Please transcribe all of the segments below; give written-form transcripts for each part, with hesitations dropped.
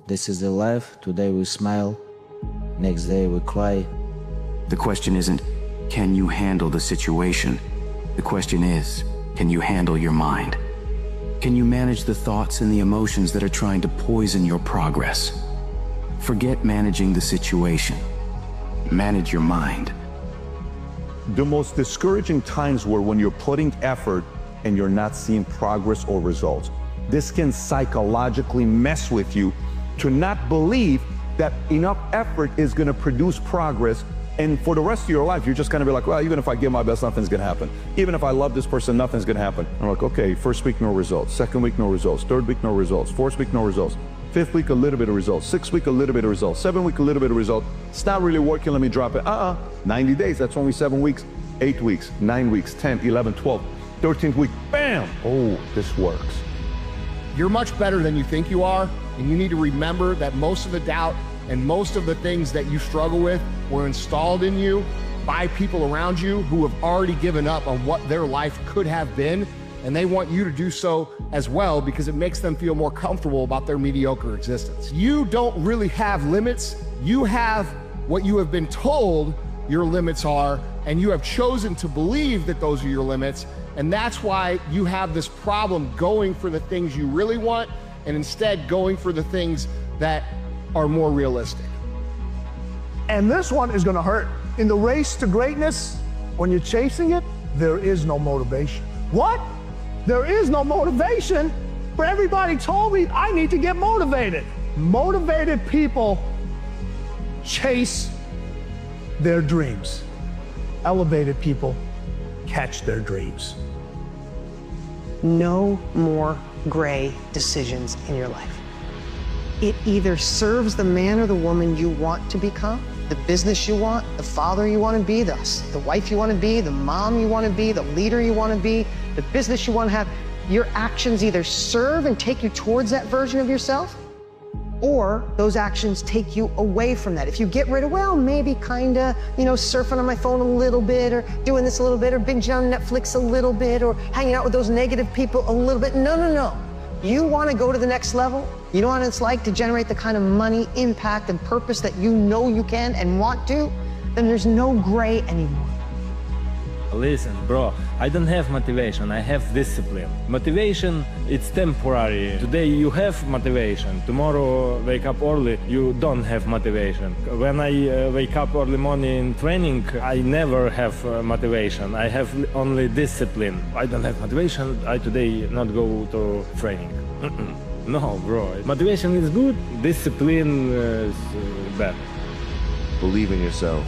This is the life. Today we smile, next day we cry. The question isn't, can you handle the situation? The question is, can you handle your mind? Can you manage the thoughts and the emotions that are trying to poison your progress? Forget managing the situation. Manage your mind. The most discouraging times were when you're putting effort and you're not seeing progress or results. This can psychologically mess with you to not believe that enough effort is going to produce progress, and for the rest of your life you're just going to be like, well, even if I give my best, nothing's going to happen. Even if I love this person, nothing's going to happen. I'm like, okay, first week no results, second week no results, third week no results, fourth week no results, fifth week a little bit of results, sixth week a little bit of results, seventh week a little bit of results. It's not really working, let me drop it. 90 days, that's only 7 weeks, 8 weeks, 9 weeks, 10, 11, 12, 13th week, bam! Oh, this works. You're much better than you think you are, and you need to remember that most of the doubt and most of the things that you struggle with were installed in you by people around you who have already given up on what their life could have been, and they want you to do so as well because it makes them feel more comfortable about their mediocre existence. You don't really have limits. You have what you have been told your limits are, and you have chosen to believe that those are your limits, and that's why you have this problem going for the things you really want and instead going for the things that are more realistic. And this one is going to hurt. In the race to greatness, when you're chasing it, there is no motivation. What? There is no motivation? But everybody told me I need to get motivated. Motivated people chase their dreams. Elevated people catch their dreams. No more gray decisions in your life. It either serves the man or the woman you want to become, the business you want, the father you want to be, the wife you want to be, the mom you want to be, the leader you want to be, the business you want to have. Your actions either serve and take you towards that version of yourself, or those actions take you away from that. If you get rid of, well, maybe kinda, surfing on my phone a little bit, or doing this a little bit, or binging on Netflix a little bit, or hanging out with those negative people a little bit. No. You want to go to the next level? You know what it's like to generate the kind of money, impact, and purpose that you know you can and want to? Then there's no gray anymore. Listen, bro, I don't have motivation, I have discipline. Motivation, it's temporary. Today you have motivation, tomorrow wake up early, you don't have motivation. When I wake up early morning in training, I never have motivation. I have only discipline. I don't have motivation, I today not go to training. No, bro. Motivation is good, discipline is bad. Believe in yourself.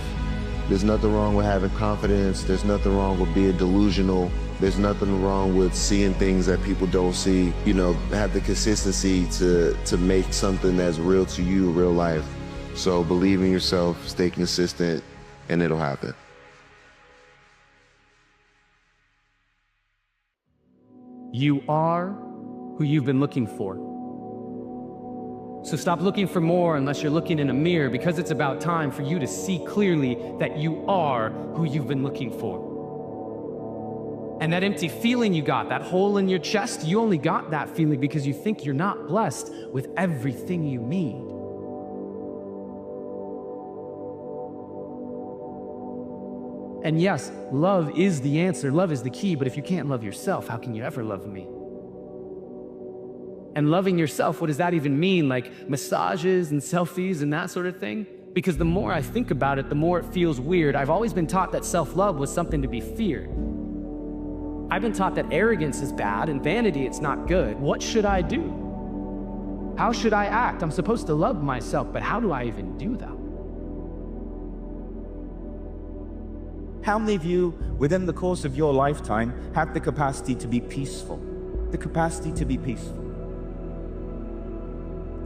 There's nothing wrong with having confidence. There's nothing wrong with being delusional. There's nothing wrong with seeing things that people don't see. Have the consistency to make something that's real to you, real life. So believe in yourself, stay consistent, and it'll happen. You are who you've been looking for. So stop looking for more unless you're looking in a mirror, because it's about time for you to see clearly that you are who you've been looking for. And that empty feeling you got, that hole in your chest, you only got that feeling because you think you're not blessed with everything you need. And yes, love is the answer, love is the key, but if you can't love yourself, how can you ever love me? And loving yourself, what does that even mean? Like massages and selfies and that sort of thing? Because the more I think about it, the more it feels weird. I've always been taught that self-love was something to be feared. I've been taught that arrogance is bad and vanity, it's not good. What should I do? How should I act? I'm supposed to love myself, but how do I even do that? How many of you, within the course of your lifetime, have the capacity to be peaceful? The capacity to be peaceful.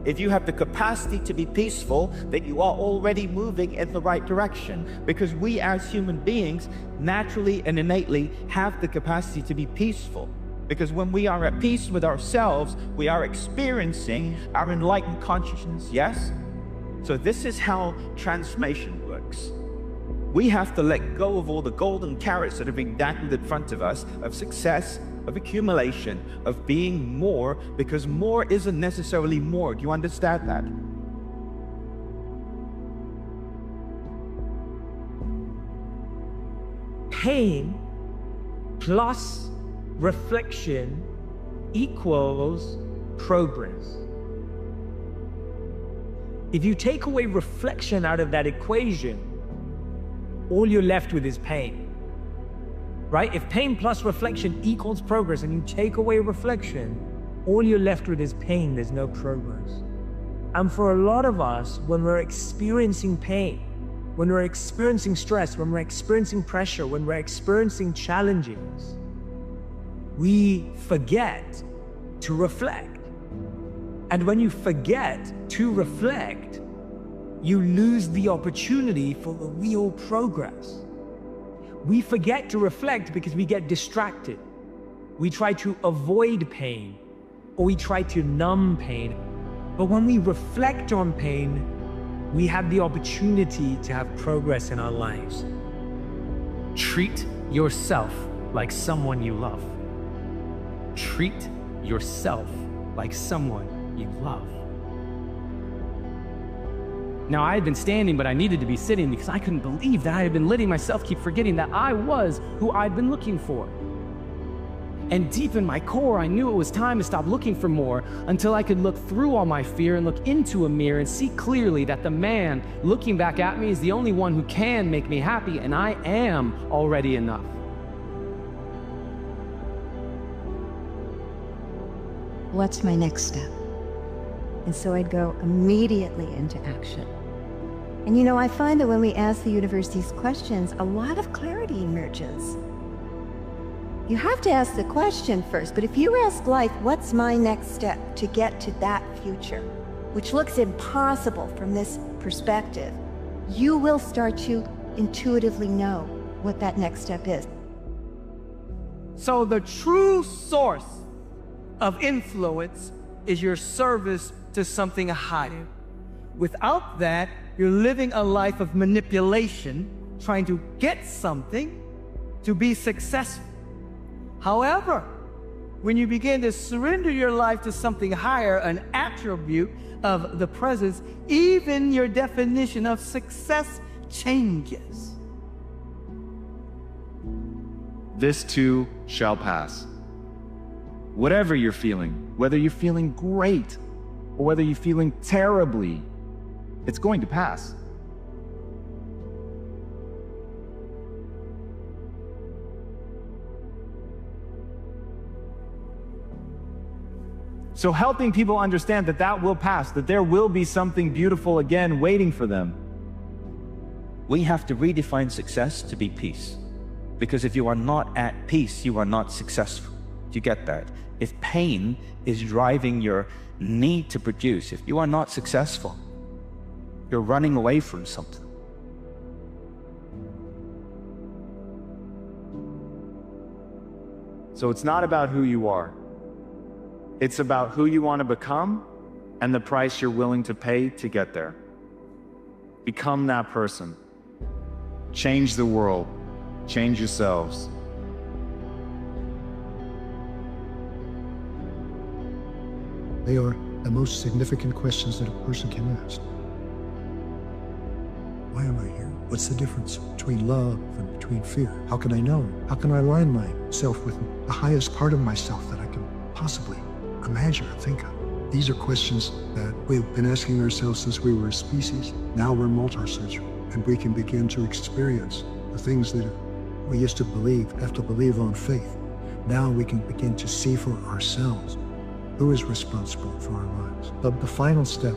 If you have the capacity to be peaceful, then you are already moving in the right direction, because we as human beings naturally and innately have the capacity to be peaceful. Because when we are at peace with ourselves, we are experiencing our enlightened consciousness, yes? So this is how transformation works. We have to let go of all the golden carrots that have been dangled in front of us, of success, of accumulation, of being more, because more isn't necessarily more. Do you understand that? Pain plus reflection equals progress. If you take away reflection out of that equation, all you're left with is pain, right? If pain plus reflection equals progress and you take away reflection, all you're left with is pain, there's no progress. And for a lot of us, when we're experiencing pain, when we're experiencing stress, when we're experiencing pressure, when we're experiencing challenges, we forget to reflect. And when you forget to reflect, you lose the opportunity for the real progress. We forget to reflect because we get distracted. We try to avoid pain, or we try to numb pain. But when we reflect on pain, we have the opportunity to have progress in our lives. Treat yourself like someone you love. Treat yourself like someone you love. Now, I had been standing, but I needed to be sitting because I couldn't believe that I had been letting myself keep forgetting that I was who I'd been looking for. And deep in my core, I knew it was time to stop looking for more until I could look through all my fear and look into a mirror and see clearly that the man looking back at me is the only one who can make me happy, and I am already enough. What's my next step? And so I'd go immediately into action. And you know, I find that when we ask the universe these questions, a lot of clarity emerges. You have to ask the question first, but if you ask life, what's my next step to get to that future, which looks impossible from this perspective, you will start to intuitively know what that next step is. So the true source of influence is your service to something higher. Without that, you're living a life of manipulation, trying to get something to be successful. However, when you begin to surrender your life to something higher, an attribute of the presence, even your definition of success changes. This too shall pass. Whatever you're feeling, whether you're feeling great or whether you're feeling terribly, it's going to pass. So helping people understand that that will pass, that there will be something beautiful again waiting for them. We have to redefine success to be peace. Because if you are not at peace, you are not successful. Do you get that? If pain is driving your need to produce, if you are not successful, you're running away from something. So it's not about who you are. It's about who you want to become and the price you're willing to pay to get there. Become that person. Change the world. Change yourselves. They are the most significant questions that a person can ask. Why am I here? What's the difference between love and between fear? How can I know? How can I align myself with the highest part of myself that I can possibly imagine or think of? These are questions that we've been asking ourselves since we were a species. Now we're multi-sensory, and we can begin to experience the things that we used to have to believe on faith. Now we can begin to see for ourselves who is responsible for our lives. But the final step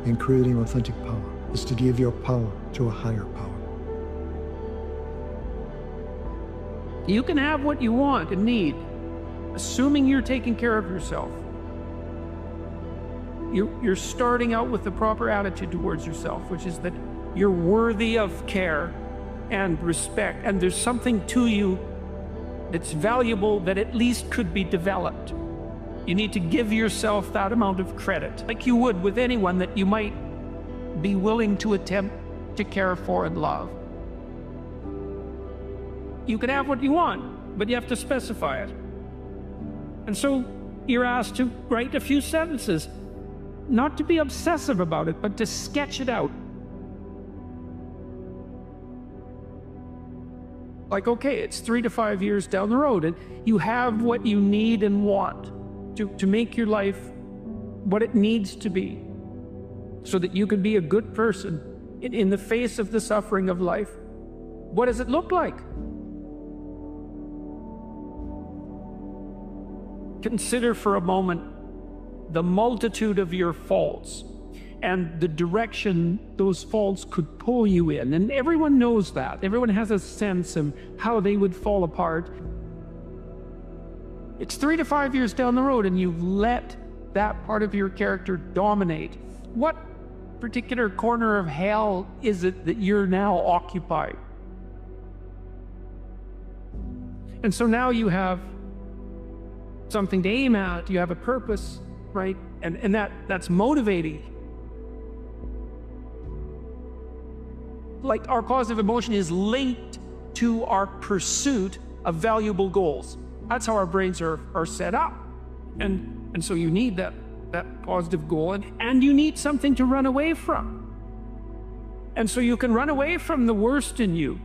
in creating authentic power is to give your power to a higher power. You can have what you want and need, assuming you're taking care of yourself. You're starting out with the proper attitude towards yourself, which is that you're worthy of care and respect, and there's something to you that's valuable that at least could be developed. You need to give yourself that amount of credit, like you would with anyone that you might be willing to attempt to care for and love. You can have what you want, but you have to specify it. And so you're asked to write a few sentences, not to be obsessive about it, but to sketch it out. Like, okay, it's 3 to 5 years down the road, and you have what you need and want to make your life what it needs to be, so that you can be a good person in the face of the suffering of life. What does it look like? Consider for a moment the multitude of your faults and the direction those faults could pull you in. And everyone knows that. Everyone has a sense of how they would fall apart. It's 3 to 5 years down the road, and you've let that part of your character dominate. What particular corner of hell is it that you're now occupying? And so now you have something to aim at, you have a purpose, right? And that's motivating. Like, our positive emotion is linked to our pursuit of valuable goals. That's how our brains are set up. And so you need that positive goal, and you need something to run away from. And so you can run away from the worst in you.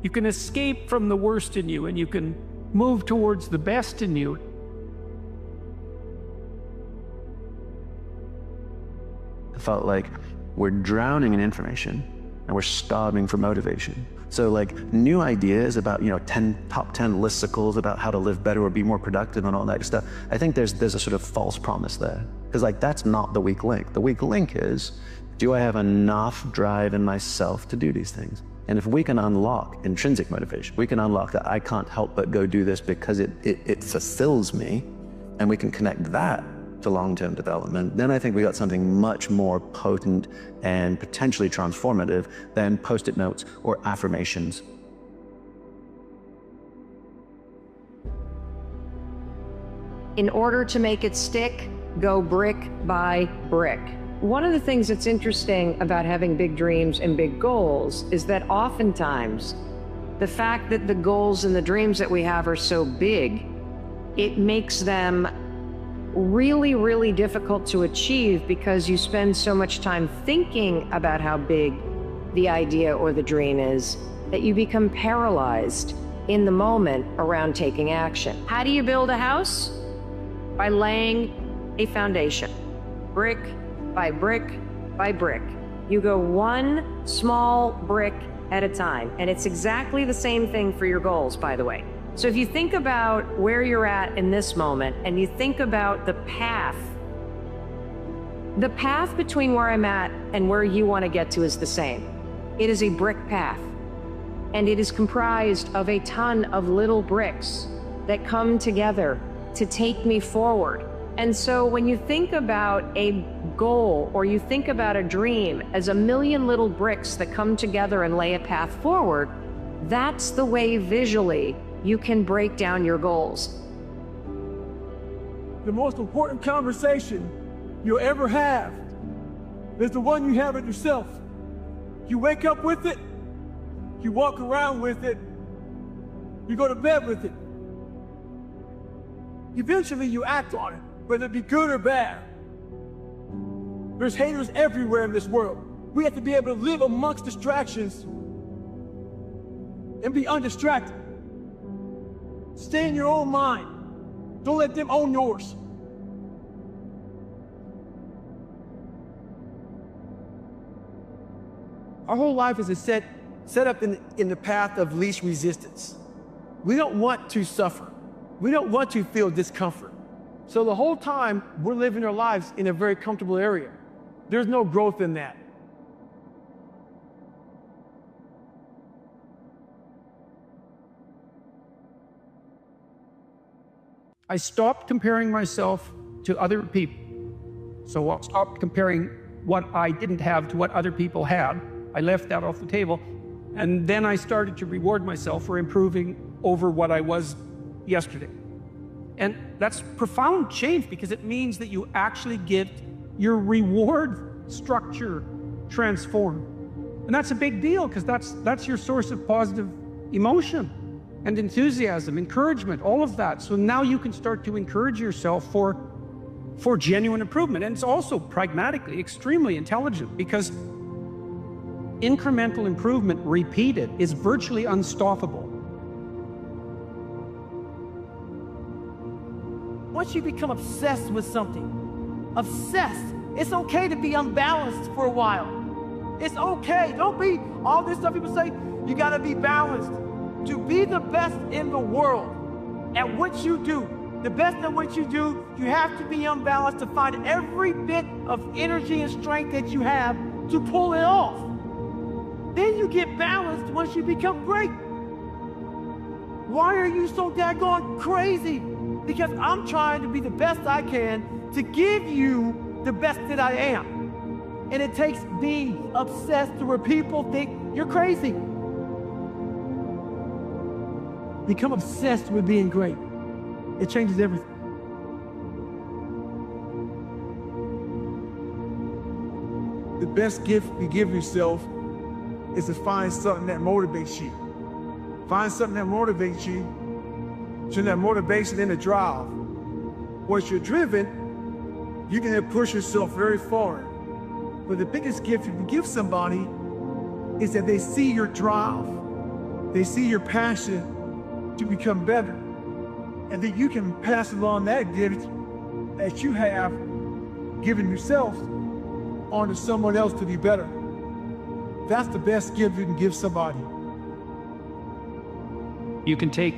You can escape from the worst in you, and you can move towards the best in you. I felt like we're drowning in information and we're starving for motivation. So like new ideas about, top 10 listicles about how to live better or be more productive and all that stuff. I think there's a sort of false promise there. Because like, that's not the weak link. The weak link is, do I have enough drive in myself to do these things? And if we can unlock intrinsic motivation, we can unlock that I can't help but go do this because it fulfills me, and we can connect that to long-term development, then I think we got something much more potent and potentially transformative than post-it notes or affirmations. In order to make it stick, go brick by brick. One of the things that's interesting about having big dreams and big goals is that oftentimes the fact that the goals and the dreams that we have are so big, it makes them really, really difficult to achieve because you spend so much time thinking about how big the idea or the dream is that you become paralyzed in the moment around taking action. How do you build a house? By laying a foundation, brick by brick by brick. You go one small brick at a time, and it's exactly the same thing for your goals, by the way. So if you think about where you're at in this moment, and you think about the path between where I'm at and where you want to get to is the same. It is a brick path, and it is comprised of a ton of little bricks that come together to take me forward. And so when you think about a goal or you think about a dream as a million little bricks that come together and lay a path forward, that's the way visually you can break down your goals. The most important conversation you'll ever have is the one you have with yourself. You wake up with it, you walk around with it, you go to bed with it. Eventually you act on it, whether it be good or bad. There's haters everywhere in this world. We have to be able to live amongst distractions and be undistracted. Stay in your own mind. Don't let them own yours. Our whole life is set up in the path of least resistance. We don't want to suffer. We don't want to feel discomfort. So the whole time, we're living our lives in a very comfortable area. There's no growth in that. I stopped comparing myself to other people. So I stopped comparing what I didn't have to what other people had. I left that off the table. And then I started to reward myself for improving over what I was yesterday. And that's profound change because it means that you actually get your reward structure transformed. And that's a big deal because that's your source of positive emotion. and enthusiasm, encouragement, all of that. So now you can start to encourage yourself for genuine improvement. And it's also pragmatically extremely intelligent, because incremental improvement repeated is virtually unstoppable. Once you become obsessed with something, obsessed, it's okay to be unbalanced for a while. It's okay. Don't be all this stuff people say, you gotta be balanced. To be the best in the world at what you do, the best at what you do, you have to be unbalanced to find every bit of energy and strength that you have to pull it off. Then you get balanced once you become great. Why are you so daggone crazy? Because I'm trying to be the best I can to give you the best that I am. And it takes being obsessed to where people think you're crazy. Become obsessed with being great. It changes everything. The best gift you give yourself is to find something that motivates you. Find something that motivates you. Turn that motivation into drive. Once you're driven, you can then push yourself very far. But the biggest gift you can give somebody is that they see your drive. They see your passion to become better. And then you can pass along that gift that you have given yourself onto someone else to be better. That's the best gift you can give somebody. You can take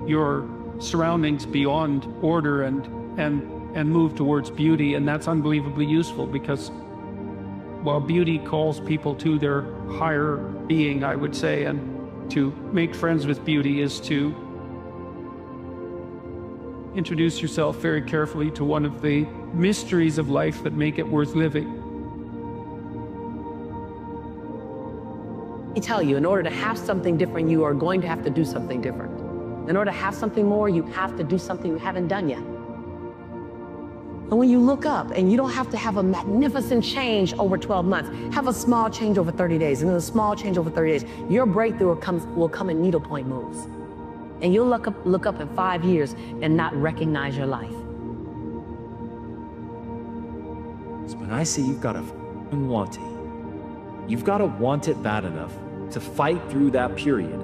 your surroundings beyond order and move towards beauty, and that's unbelievably useful, because while beauty calls people to their higher being, I would say, and to make friends with beauty is to introduce yourself very carefully to one of the mysteries of life that make it worth living. I tell you, in order to have something different, you are going to have to do something different. In order to have something more, you have to do something you haven't done yet. And when you look up, and you don't have to have a magnificent change over 12 months, have a small change over 30 days, and then a small change over 30 days, your breakthrough will come in needlepoint moves. And you'll look up in 5 years and not recognize your life. So when I say you've got to want it, you've got to want it bad enough to fight through that period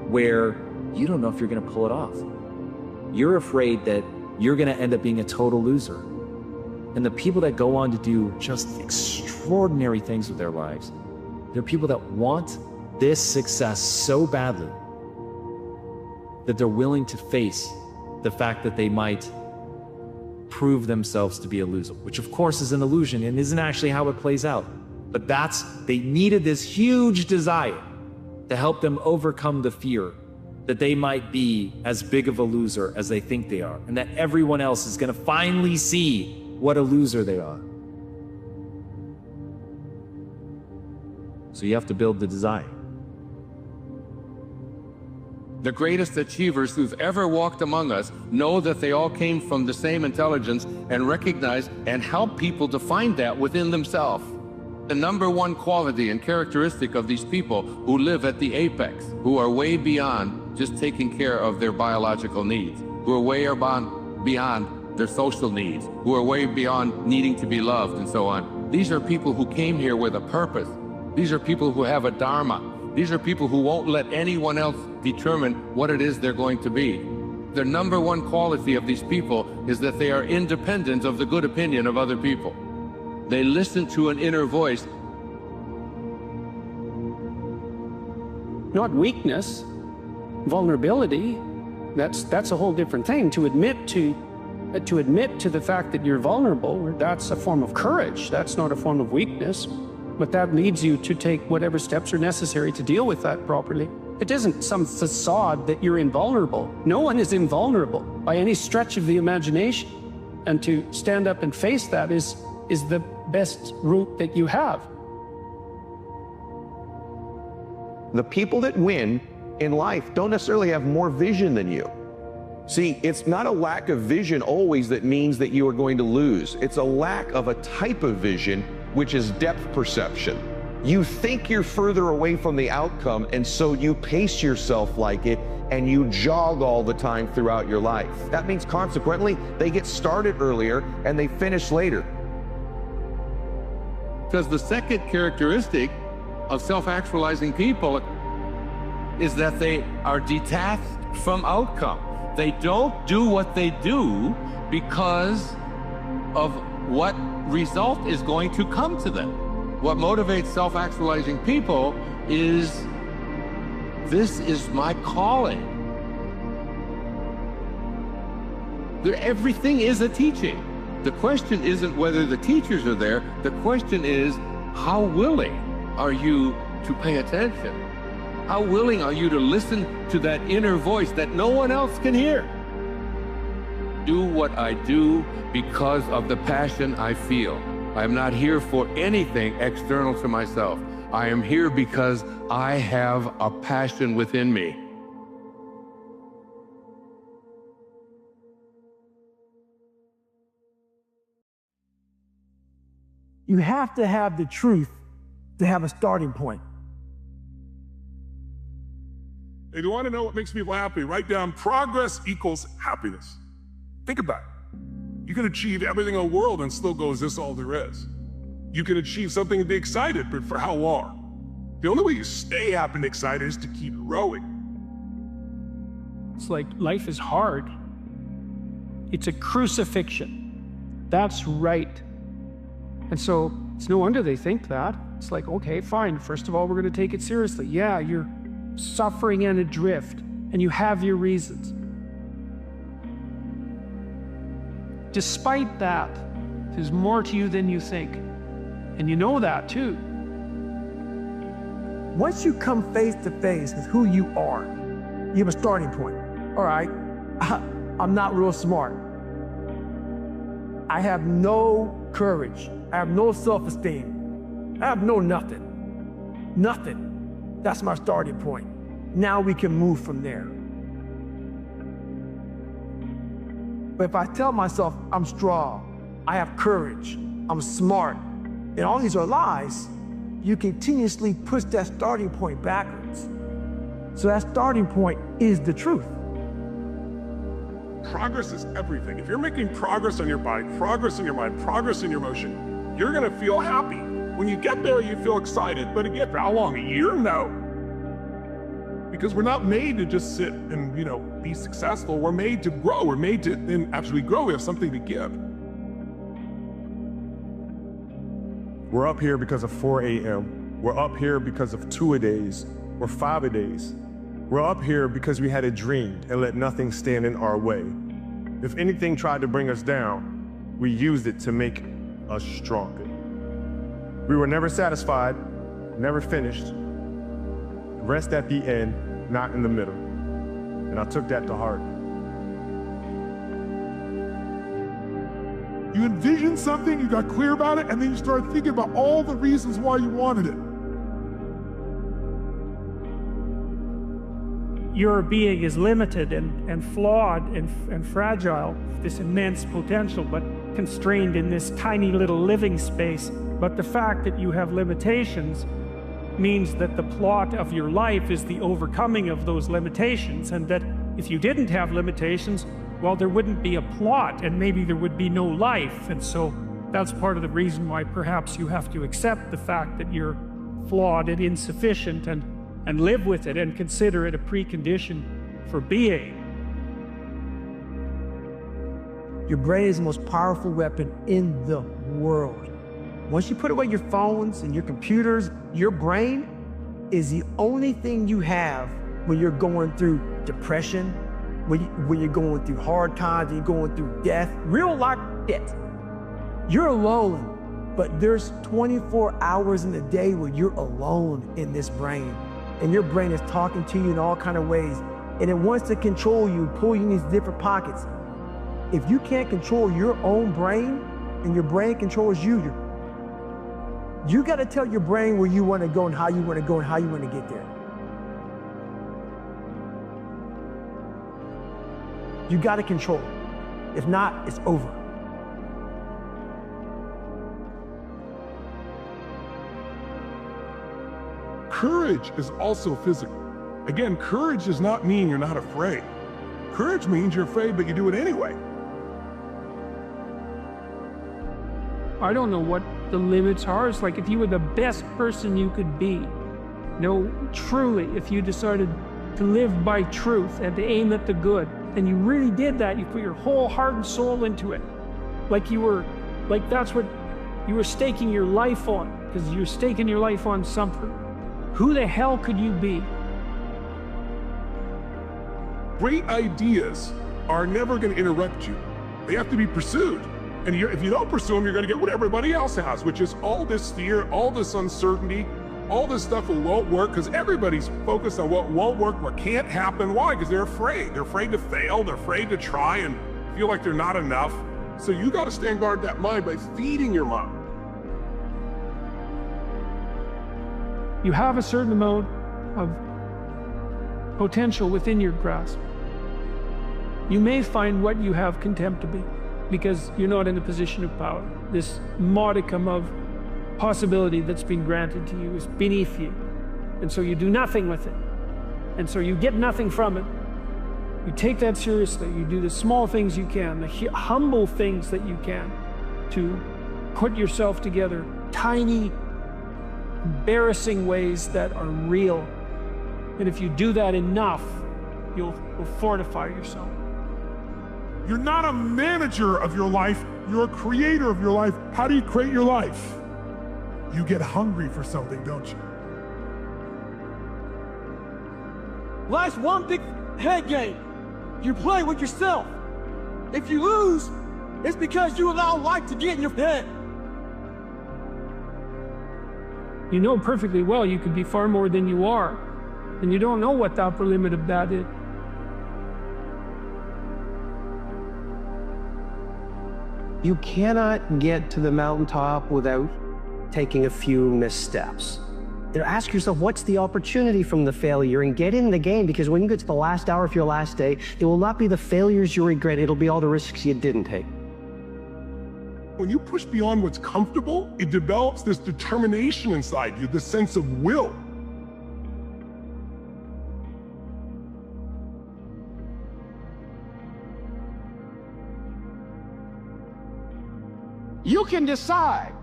where you don't know if you're going to pull it off. You're afraid that you're going to end up being a total loser. And the people that go on to do just extraordinary things with their lives, they're people that want this success so badly that they're willing to face the fact that they might prove themselves to be a loser, which of course is an illusion and isn't actually how it plays out. But they needed this huge desire to help them overcome the fear that they might be as big of a loser as they think they are, and that everyone else is going to finally see what a loser they are. So you have to build the desire. The greatest achievers who've ever walked among us know that they all came from the same intelligence and recognize and help people to find that within themselves. The number one quality and characteristic of these people who live at the apex, who are way beyond just taking care of their biological needs, who are way beyond their social needs, who are way beyond needing to be loved and so on. These are people who came here with a purpose. These are people who have a dharma. These are people who won't let anyone else determine what it is they're going to be. The number one quality of these people is that they are independent of the good opinion of other people. They listen to an inner voice. Not weakness, vulnerability. That's a whole different thing. To admit to the fact that you're vulnerable, that's a form of courage. That's not a form of weakness. But that leads you to take whatever steps are necessary to deal with that properly. It isn't some facade that you're invulnerable. No one is invulnerable by any stretch of the imagination. And to stand up and face that is the best route that you have. The people that win in life don't necessarily have more vision than you. See, it's not a lack of vision always that means that you are going to lose. It's a lack of a type of vision, which is depth perception. You think you're further away from the outcome, and so you pace yourself like it, and you jog all the time throughout your life. That means consequently, they get started earlier and they finish later. Because the second characteristic of self-actualizing people is that they are detached from outcome. They don't do what they do because of what result is going to come to them. What motivates self-actualizing people is, this is my calling. Everything is a teaching. The question isn't whether the teachers are there. The question is, how willing are you to pay attention? How willing are you to listen to that inner voice that no one else can hear? Do what I do because of the passion I feel. I am not here for anything external to myself. I am here because I have a passion within me. You have to have the truth to have a starting point. If you want to know what makes people happy, write down progress equals happiness. Think about it. You can achieve everything in the world and still go, is this all there is? You can achieve something and be excited, but for how long? The only way you stay happy and excited is to keep growing. It's like life is hard. It's a crucifixion. That's right. And so it's no wonder they think that. It's like, okay, fine. First of all, we're going to take it seriously. Yeah, you're suffering and adrift, and you have your reasons. Despite that, there's more to you than you think. And you know that too. Once you come face to face with who you are, you have a starting point. All right, I'm not real smart. I have no courage. I have no self-esteem. I have no nothing. Nothing. That's my starting point. Now we can move from there. But if I tell myself I'm strong, I have courage, I'm smart, and all these are lies, you continuously push that starting point backwards. So that starting point is the truth. Progress is everything. If you're making progress on your body, progress in your mind, progress in your emotion, you're gonna feel happy. When you get there, you feel excited. But again, for how long? A year? No. Because we're not made to just sit and, be successful. We're made to grow. We're made to, and after we grow, we have something to give. We're up here because of 4 a.m. We're up here because of 2-a-days or 5-a-days. We're up here because we had a dream and let nothing stand in our way. If anything tried to bring us down, we used it to make us stronger. We were never satisfied, never finished. Rest at the end, not in the middle. And I took that to heart. You envisioned something, you got clear about it, and then you started thinking about all the reasons why you wanted it. Your being is limited and flawed and fragile, this immense potential, but constrained in this tiny little living space. But the fact that you have limitations means that the plot of your life is the overcoming of those limitations, and that if you didn't have limitations, well, there wouldn't be a plot, and maybe there would be no life. And so that's part of the reason why perhaps you have to accept the fact that you're flawed and insufficient, and live with it and consider it a precondition for being. Your brain is the most powerful weapon in the world. Once you put away your phones and your computers, your brain is the only thing you have when you're going through depression, when you're going through hard times, when you're going through death, real life death. You're alone, but there's 24 hours in a day where you're alone in this brain. And your brain is talking to you in all kinds of ways. And it wants to control you, pull you in these different pockets. If you can't control your own brain, and your brain controls you, you got to tell your brain where you want to go and how you want to go and how you want to get there. You got to control it. If not, it's over. Courage is also physical. Again, courage does not mean you're not afraid. Courage means you're afraid, but you do it anyway. I don't know what the limits are. It's like if you were the best person you could be. No, truly, if you decided to live by truth and to aim at the good, and you really did that, you put your whole heart and soul into it. Like that's what you were staking your life on, because you're staking your life on something. Who the hell could you be? Great ideas are never going to interrupt you. They have to be pursued. And if you don't pursue them, you're going to get what everybody else has, which is all this fear, all this uncertainty, all this stuff that won't work, because everybody's focused on what won't work, what can't happen. Why? Because they're afraid. They're afraid to fail. They're afraid to try and feel like they're not enough. So you got to stand guard that mind by feeding your mind. You have a certain amount of potential within your grasp. You may find what you have contemptible because you're not in a position of power. This modicum of possibility that's been granted to you is beneath you. And so you do nothing with it. And so you get nothing from it. You take that seriously. You do the small things you can, the humble things that you can to put yourself together, tiny, embarrassing ways that are real. And if you do that enough, you'll fortify yourself. You're not a manager of your life, you're a creator of your life. How do you create your life? You get hungry for something, don't you? Life's one big head game. You play with yourself. If you lose, it's because you allow life to get in your head. You know perfectly well you could be far more than you are, and you don't know what the upper limit of that is. You cannot get to the mountaintop without taking a few missteps. You know, ask yourself, what's the opportunity from the failure, and get in the game, because when you get to the last hour of your last day, it will not be the failures you regret, it'll be all the risks you didn't take. When you push beyond what's comfortable, it develops this determination inside you, this sense of will. You can decide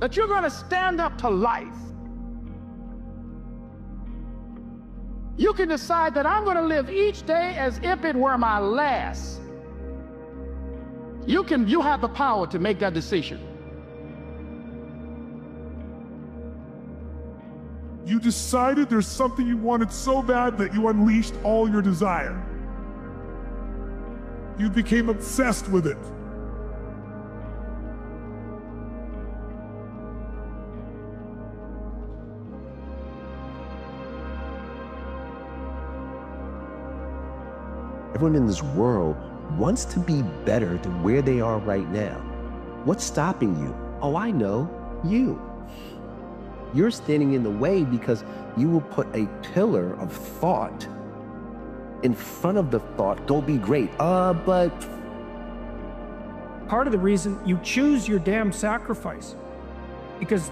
that you're going to stand up to life. You can decide that I'm going to live each day as if it were my last. You have the power to make that decision. You decided there's something you wanted so bad that you unleashed all your desire. You became obsessed with it. Everyone in this world wants to be better than where they are right now. What's stopping you? Oh, I know, you. You're standing in the way because you will put a pillar of thought in front of the thought, go be great. But part of the reason you choose your damn sacrifice, because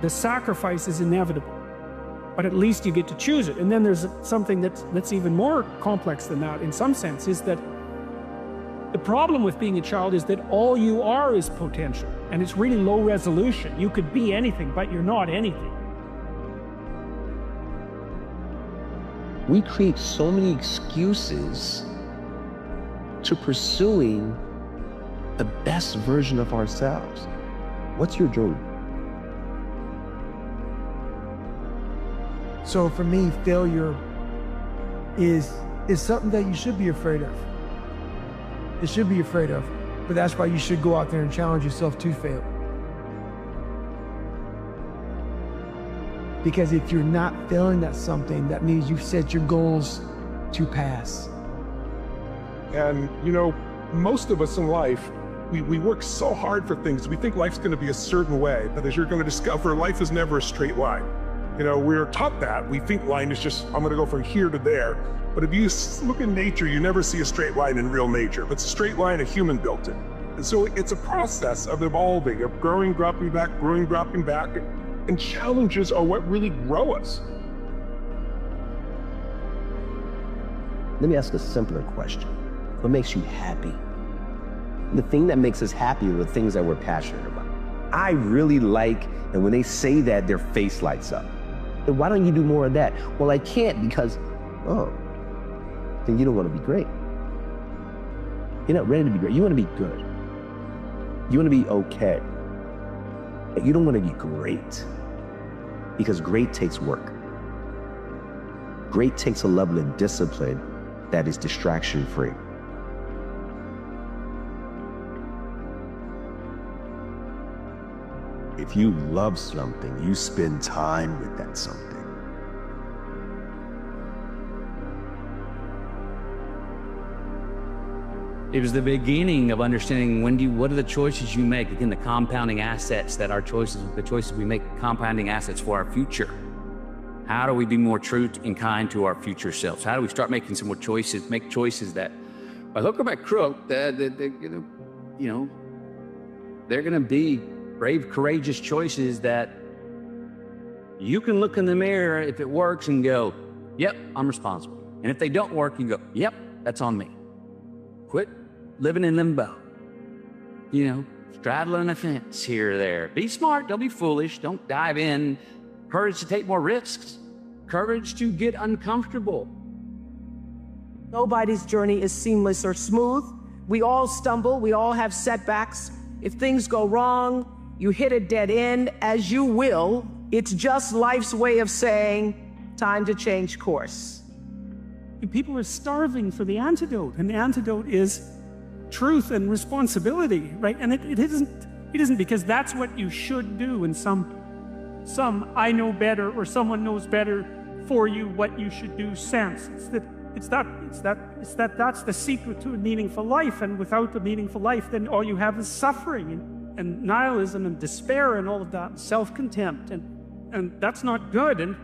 the sacrifice is inevitable, but at least you get to choose it. And then there's something that's even more complex than that in some sense, is that the problem with being a child is that all you are is potential, and it's really low resolution. You could be anything, but you're not anything. We create so many excuses to pursuing the best version of ourselves. What's your dream? So for me, failure is something that you should be afraid of. It should be afraid of, but that's why you should go out there and challenge yourself to fail. Because if you're not failing at something, that means you've set your goals to pass. And you know, most of us in life, we work so hard for things. We think life's going to be a certain way, but as you're going to discover, life is never a straight line. You know, we're taught that. We think line is just, I'm going to go from here to there. But if you look in nature, you never see a straight line in real nature. But it's a straight line a human built it. And so it's a process of evolving, of growing, dropping back, growing, dropping back. And challenges are what really grow us. Let me ask a simpler question. What makes you happy? The thing that makes us happy are the things that we're passionate about. I really like, and when they say that, their face lights up. Then why don't you do more of that? Well, I can't because, oh, then you don't want to be great. You're not ready to be great. You want to be good. You want to be okay. But you don't want to be great, because great takes work. Great takes a level of discipline that is distraction-free. If you love something, you spend time with that something. It was the beginning of understanding what are the choices you make, again, the compounding assets that our choices, the choices we make, compounding assets for our future. How do we be more true and kind to our future selves? How do we start making some more choices, make choices that, by hook or by crook, they're gonna be brave, courageous choices that you can look in the mirror if it works and go, yep, I'm responsible. And if they don't work, you go, yep, that's on me. Quit living in limbo. Straddling a fence here or there. Be smart, don't be foolish, don't dive in. Courage to take more risks. Courage to get uncomfortable. Nobody's journey is seamless or smooth. We all stumble, we all have setbacks. If things go wrong, you hit a dead end, as you will. It's just life's way of saying, time to change course. People are starving for the antidote, and the antidote is truth and responsibility, right? And it isn't because that's what you should do, and some I know better or someone knows better for you what you should do sense. It's that that's the secret to a meaningful life, and without a meaningful life, then all you have is suffering and nihilism and despair and all of that, and self-contempt, and that's not good. And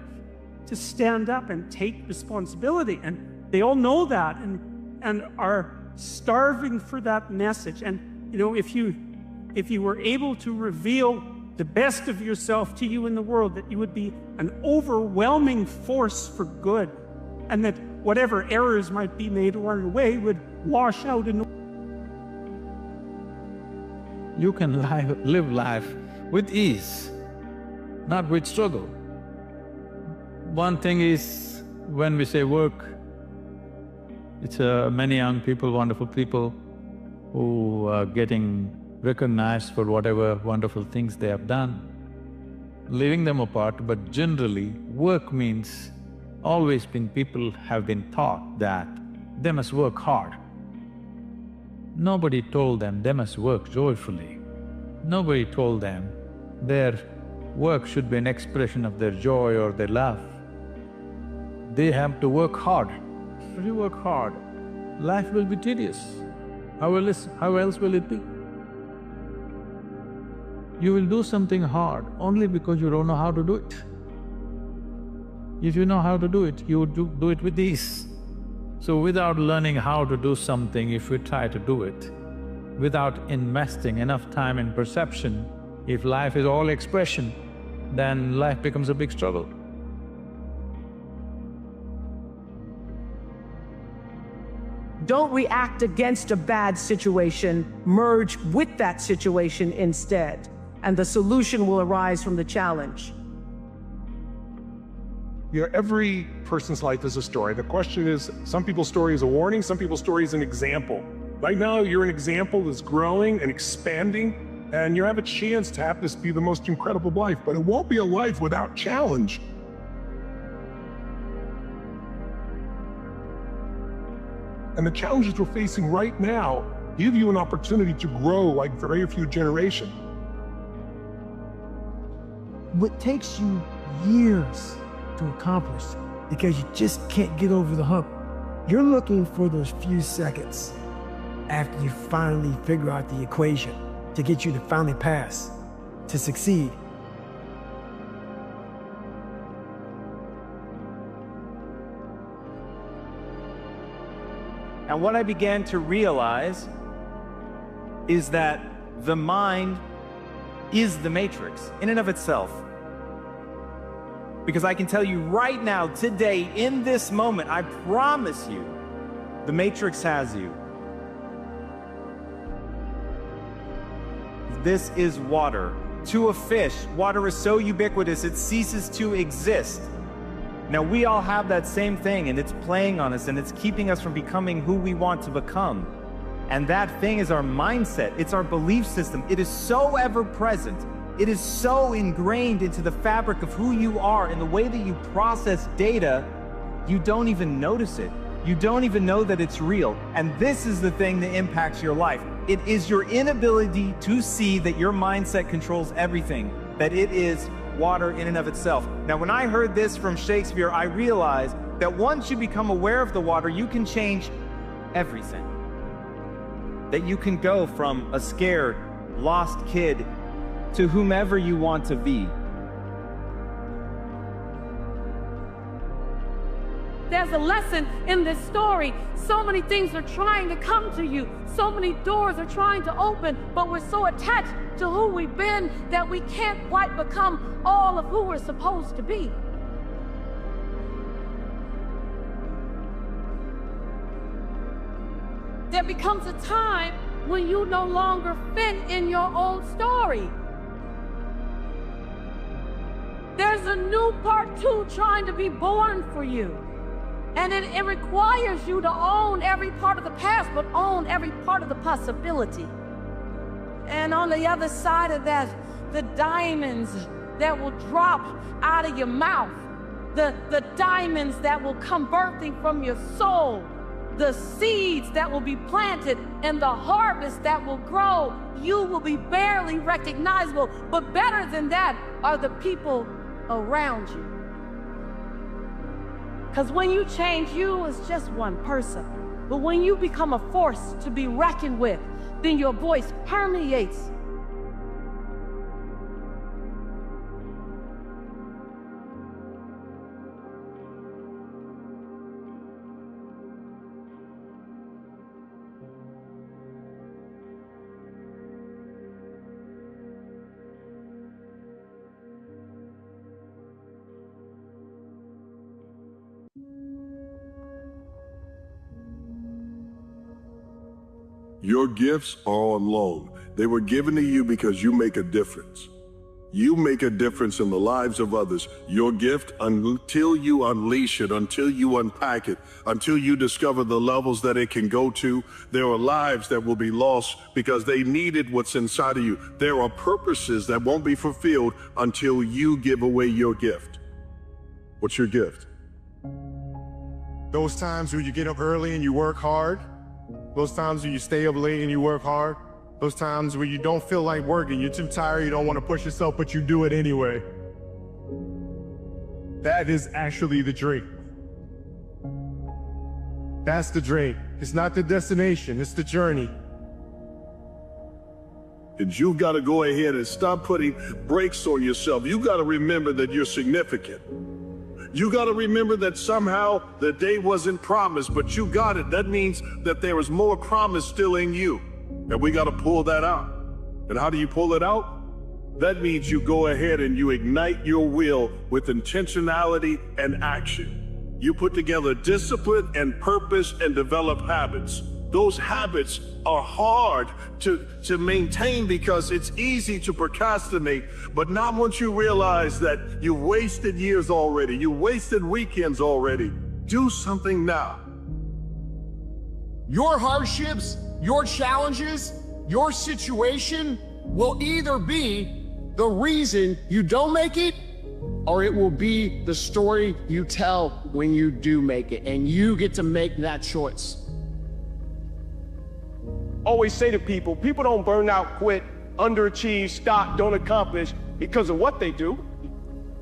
to stand up and take responsibility, and they all know that and are starving for that message. And if you were able to reveal the best of yourself to you in the world, that you would be an overwhelming force for good, and that whatever errors might be made along the way would wash out in. You can live life with ease, not with struggle. One thing is, when we say work, it's many young people, wonderful people who are getting recognized for whatever wonderful things they have done, leaving them apart. But generally, work means always been, people have been taught that they must work hard. Nobody told them they must work joyfully. Nobody told them their work should be an expression of their joy or their love. They have to work hard. If you work hard, life will be tedious. How else will it be? You will do something hard only because you don't know how to do it. If you know how to do it, you would do it with ease. So without learning how to do something, if we try to do it, without investing enough time in perception, if life is all expression, then life becomes a big struggle. Don't react against a bad situation, merge with that situation instead, and the solution will arise from the challenge. Every person's life is a story. The question is, some people's story is a warning, some people's story is an example. Right now, you're an example that's growing and expanding, and you have a chance to have this be the most incredible life, but it won't be a life without challenge. And the challenges we're facing right now give you an opportunity to grow like very few generations. What takes you years to accomplish, because you just can't get over the hump, you're looking for those few seconds after you finally figure out the equation to get you to finally pass, to succeed. And what I began to realize is that the mind is the matrix in and of itself. Because I can tell you right now, today, in this moment, I promise you, The Matrix has you. This is water. To a fish, water is so ubiquitous it ceases to exist. Now we all have that same thing, and it's playing on us, and it's keeping us from becoming who we want to become. And that thing is our mindset. It's our belief system. It is so ever present. It is so ingrained into the fabric of who you are and the way that you process data, you don't even notice it. You don't even know that it's real. And this is the thing that impacts your life. It is your inability to see that your mindset controls everything, that it is water in and of itself. Now, when I heard this from Shakespeare, I realized that once you become aware of the water, you can change everything. That you can go from a scared, lost kid to whomever you want to be. There's a lesson in this story. So many things are trying to come to you. So many doors are trying to open, but we're so attached to who we've been that we can't quite become all of who we're supposed to be. There becomes a time when you no longer fit in your old story. There's a new part 2 trying to be born for you. And it requires you to own every part of the past, but own every part of the possibility. And on the other side of that, the diamonds that will drop out of your mouth, the diamonds that will come birthing from your soul, the seeds that will be planted, and the harvest that will grow, you will be barely recognizable. But better than that are the people around you. Because when you change, you as just one person. But when you become a force to be reckoned with, then your voice permeates. Your gifts are on loan. They were given to you because you make a difference. You make a difference in the lives of others. Your gift, until you unleash it, until you unpack it, until you discover the levels that it can go to, there are lives that will be lost because they needed what's inside of you. There are purposes that won't be fulfilled until you give away your gift. What's your gift? Those times when you get up early and you work hard, those times when you stay up late and you work hard, those times where you don't feel like working, you're too tired, you don't want to push yourself, but you do it anyway. That is actually the dream. That's the dream. It's not the destination, it's the journey. And you've got to go ahead and stop putting brakes on yourself. You got to remember that you're significant. You got to remember that somehow the day wasn't promised, but you got it. That means that there is more promise still in you. And we got to pull that out. And how do you pull it out? That means you go ahead and you ignite your will with intentionality and action. You put together discipline and purpose and develop habits. Those habits are hard to maintain because it's easy to procrastinate, but not once you realize that you wasted years already, you wasted weekends already. Do something now. Your hardships, your challenges, your situation will either be the reason you don't make it, or it will be the story you tell when you do make it, and you get to make that choice. Always say to people, people don't burn out, quit, underachieve, stop, don't accomplish because of what they do.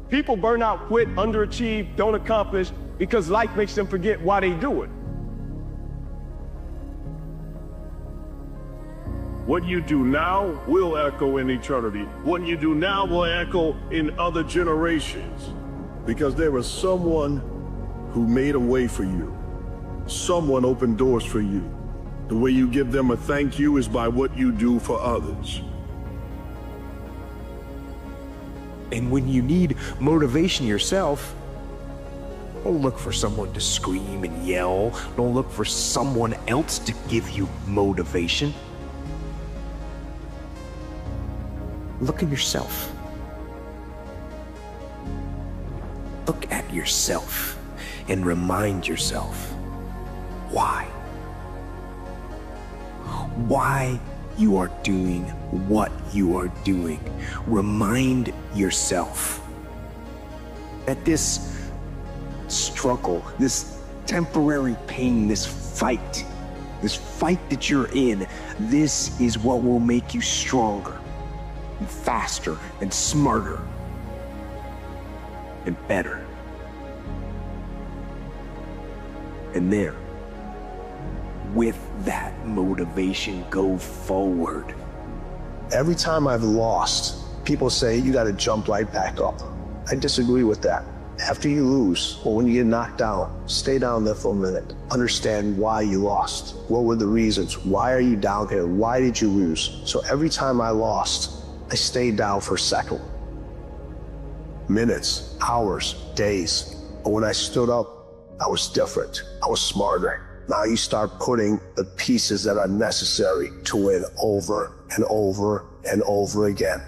People burn out, quit, underachieve, don't accomplish because life makes them forget why they do it. What you do now will echo in eternity. What you do now will echo in other generations. Because there was someone who made a way for you. Someone opened doors for you. The way you give them a thank you is by what you do for others. And when you need motivation yourself, Don't look for someone to scream and yell. Don't look for someone else to give you motivation. Look at yourself. Look at yourself and remind yourself why. Why you are doing what you are doing. Remind yourself that this struggle, this temporary pain, this fight that you're in, this is what will make you stronger and faster and smarter and better. And there, with that motivation, go forward. Every time I've lost, people say you got to jump right back up. I disagree with that. After you lose, or when you get knocked down, stay down there for a minute. Understand why you lost. What were the reasons? Why are you down here? Why did you lose? So every time I lost, I stayed down for a second. Minutes, hours, days. But when I stood up, I was different. I was smarter. Now you start putting the pieces that are necessary to win over and over and over again.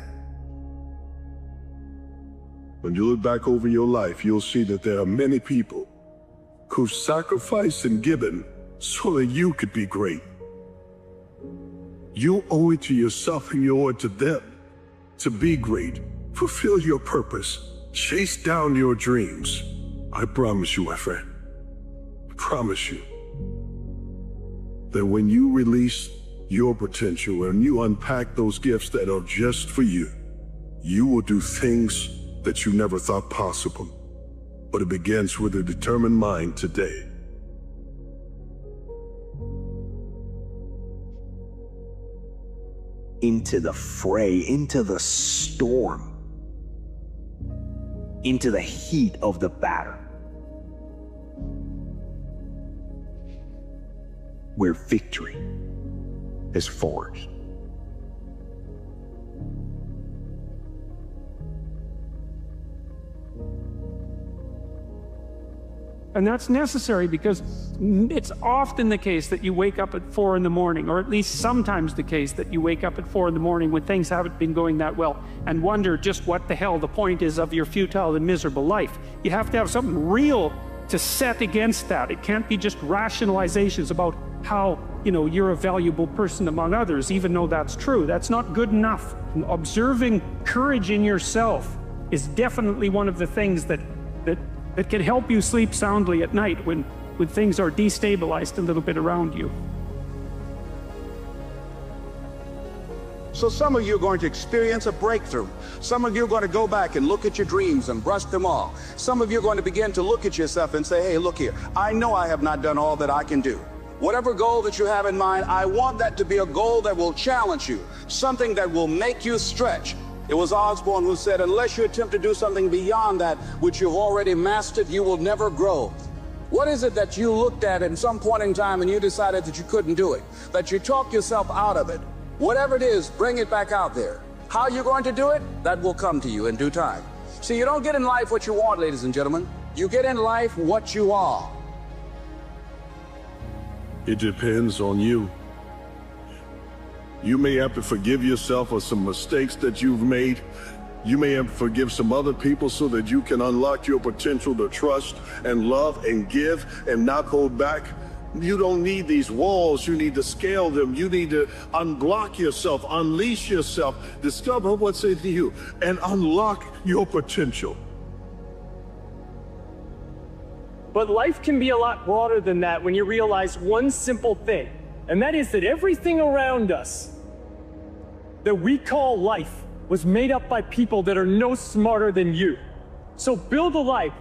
When you look back over your life, you'll see that there are many people who've sacrificed and given so that you could be great. You owe it to yourself and you owe it to them to be great. Fulfill your purpose. Chase down your dreams. I promise you, my friend, I promise you that when you release your potential and you unpack those gifts that are just for you, you will do things that you never thought possible. But it begins with a determined mind today. Into the fray, into the storm, into the heat of the battle, where victory is forged. And that's necessary because it's often the case that you wake up at 4 in the morning, or at least sometimes the case that you wake up at 4 in the morning when things haven't been going that well and wonder just what the hell the point is of your futile and miserable life. You have to have something real to set against that. It can't be just rationalizations about how, you're a valuable person among others, even though that's true. That's not good enough. Observing courage in yourself is definitely one of the things that can help you sleep soundly at night when things are destabilized a little bit around you. So some of you are going to experience a breakthrough. Some of you are going to go back and look at your dreams and brush them off. Some of you are going to begin to look at yourself and say, hey, look here, I know I have not done all that I can do. Whatever goal that you have in mind, I want that to be a goal that will challenge you, something that will make you stretch. It was Osborne who said, unless you attempt to do something beyond that which you've already mastered, you will never grow. What is it that you looked at some point in time and you decided that you couldn't do it, that you talked yourself out of it? Whatever it is, bring it back out there. How you're going to do it, that will come to you in due time. See, you don't get in life what you want, ladies and gentlemen. You get in life what you are. It depends on you. You may have to forgive yourself for some mistakes that you've made. You may have to forgive some other people so that you can unlock your potential to trust and love and give and not hold back. You don't need these walls. You need to scale them. You need to unblock yourself, unleash yourself, discover what's in you, and unlock your potential. But life can be a lot broader than that when you realize one simple thing. And that is that everything around us that we call life was made up by people that are no smarter than you. So build a life.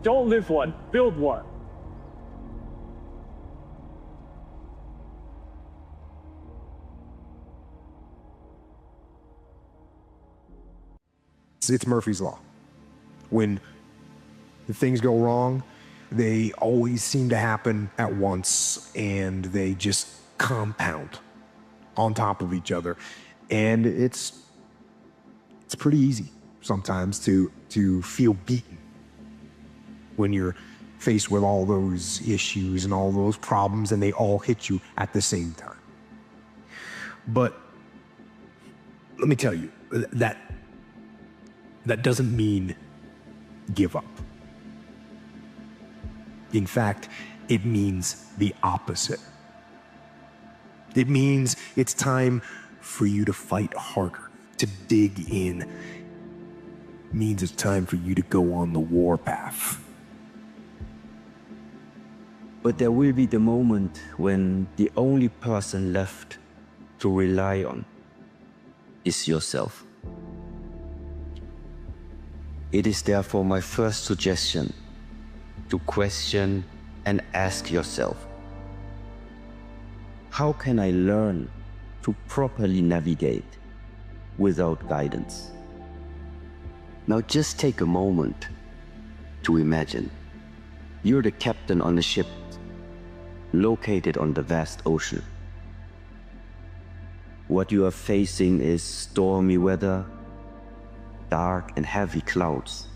Don't live one, build one. It's Murphy's Law. When things go wrong, they always seem to happen at once, and they just compound on top of each other. And it's pretty easy sometimes to feel beaten when you're faced with all those issues and all those problems, and they all hit you at the same time. But let me tell you, that doesn't mean give up. In fact, it means the opposite. It means it's time for you to fight harder, to dig in. It means it's time for you to go on the warpath. But there will be the moment when the only person left to rely on is yourself. It is therefore my first suggestion to question and ask yourself, how can I learn to properly navigate without guidance? Now just take a moment to imagine you're the captain on a ship located on the vast ocean. What you are facing is stormy weather, dark and heavy clouds,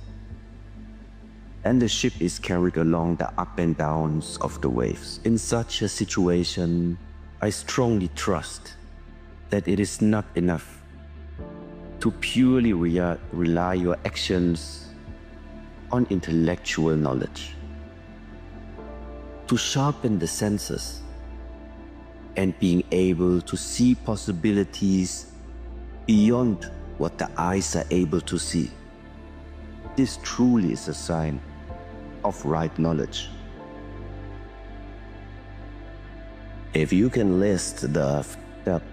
and the ship is carried along the up and downs of the waves. In such a situation, I strongly trust that it is not enough to purely rely your actions on intellectual knowledge. To sharpen the senses and being able to see possibilities beyond what the eyes are able to see. This truly is a sign of right knowledge. If you can list the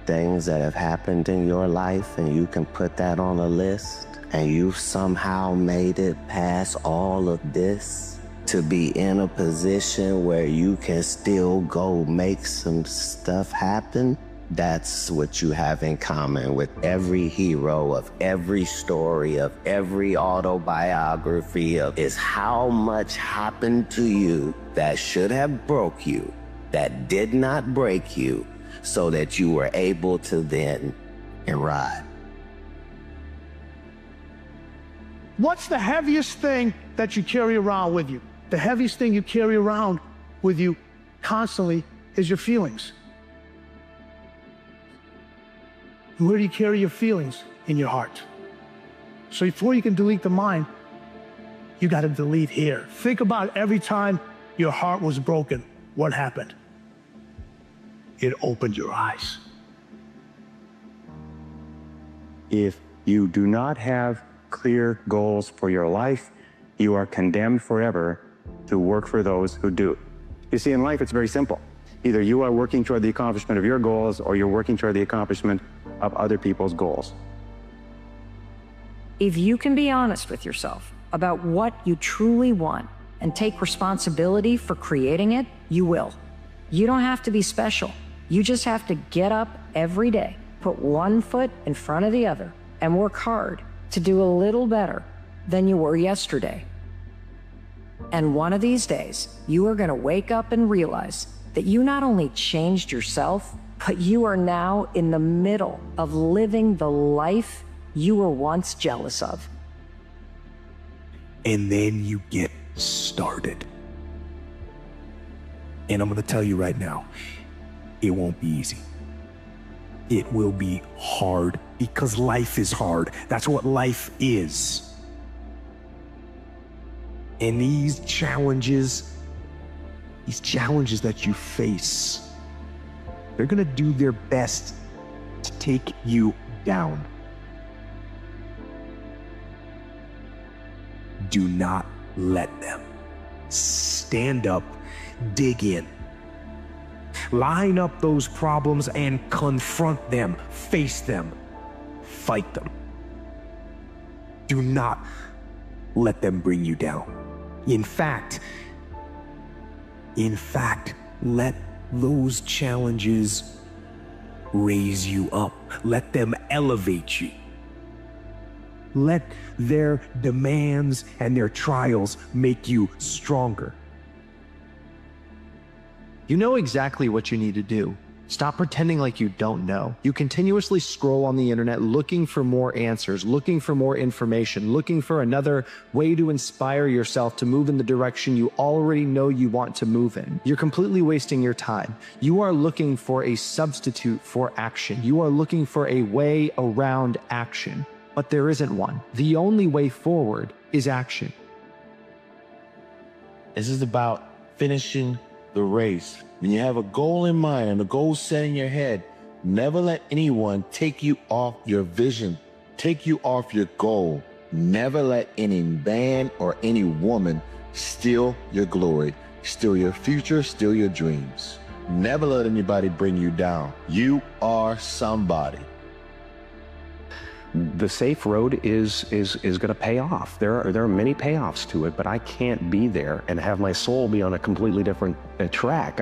things that have happened in your life and you can put that on a list, and you've somehow made it past all of this to be in a position where you can still go make some stuff happen, that's what you have in common with every hero of every story, of every autobiography, is how much happened to you that should have broke you, that did not break you, so that you were able to then ride. What's the heaviest thing that you carry around with you? The heaviest thing you carry around with you constantly is your feelings. Where do you carry your feelings? In your heart. So before you can delete the mind, you got to delete here. Think about every time your heart was broken. What happened? It opened your eyes. If you do not have clear goals for your life, you are condemned forever to work for those who do. You see, in life, it's very simple. Either you are working toward the accomplishment of your goals, or you're working toward the accomplishment of other people's goals. If you can be honest with yourself about what you truly want and take responsibility for creating it, you will. You don't have to be special. You just have to get up every day, put one foot in front of the other, and work hard to do a little better than you were yesterday. And one of these days, you are going to wake up and realize that you not only changed yourself, but you are now in the middle of living the life you were once jealous of. And then you get started. And I'm going to tell you right now, it won't be easy. It will be hard because life is hard. That's what life is. And these challenges that you face, they're going to do their best to take you down. Do not let them. Stand up, dig in. Line up those problems and confront them, face them, fight them. Do not let them bring you down. In fact, let those challenges raise you up. Let them elevate you. Let their demands and their trials make you stronger. You know exactly what you need to do. Stop pretending like you don't know. You continuously scroll on the internet looking for more answers, looking for more information, looking for another way to inspire yourself to move in the direction you already know you want to move in. You're completely wasting your time. You are looking for a substitute for action. You are looking for a way around action, but there isn't one. The only way forward is action. This is about finishing the race. When you have a goal in mind and a goal set in your head, never let anyone take you off your vision, take you off your goal. Never let any man or any woman steal your glory, steal your future, steal your dreams. Never let anybody bring you down. You are somebody. The safe road is going to pay off. There are many payoffs to it, but I can't be there and have my soul be on a completely different track.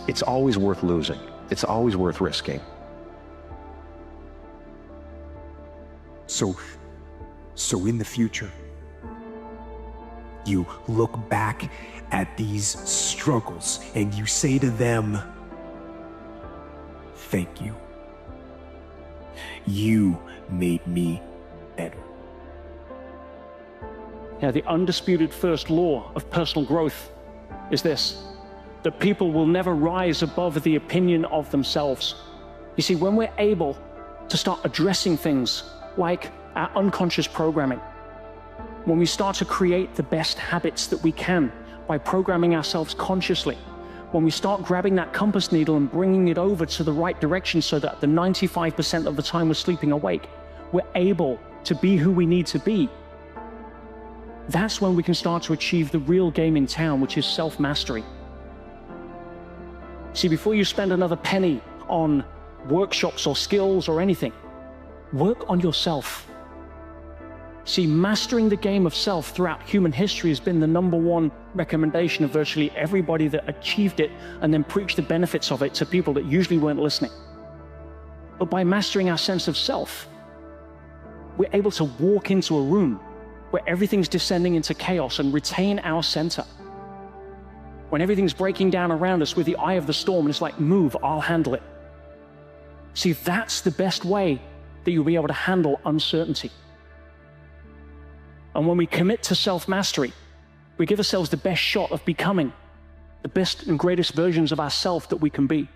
It's always worth losing. It's always worth risking. So in the future, you look back at these struggles and you say to them, thank you. You made me better. Yeah, the undisputed first law of personal growth is this: that people will never rise above the opinion of themselves. You see, when we're able to start addressing things like our unconscious programming, when we start to create the best habits that we can by programming ourselves consciously, when we start grabbing that compass needle and bringing it over to the right direction so that the 95% of the time we're sleeping awake, we're able to be who we need to be, that's when we can start to achieve the real game in town, which is self-mastery. See, before you spend another penny on workshops or skills or anything, work on yourself. See, mastering the game of self throughout human history has been the #1 recommendation of virtually everybody that achieved it and then preached the benefits of it to people that usually weren't listening. But by mastering our sense of self, we're able to walk into a room where everything's descending into chaos and retain our center. When everything's breaking down around us with the eye of the storm, and it's like, move, I'll handle it. See, that's the best way that you'll be able to handle uncertainty. And when we commit to self-mastery, we give ourselves the best shot of becoming the best and greatest versions of ourselves that we can be.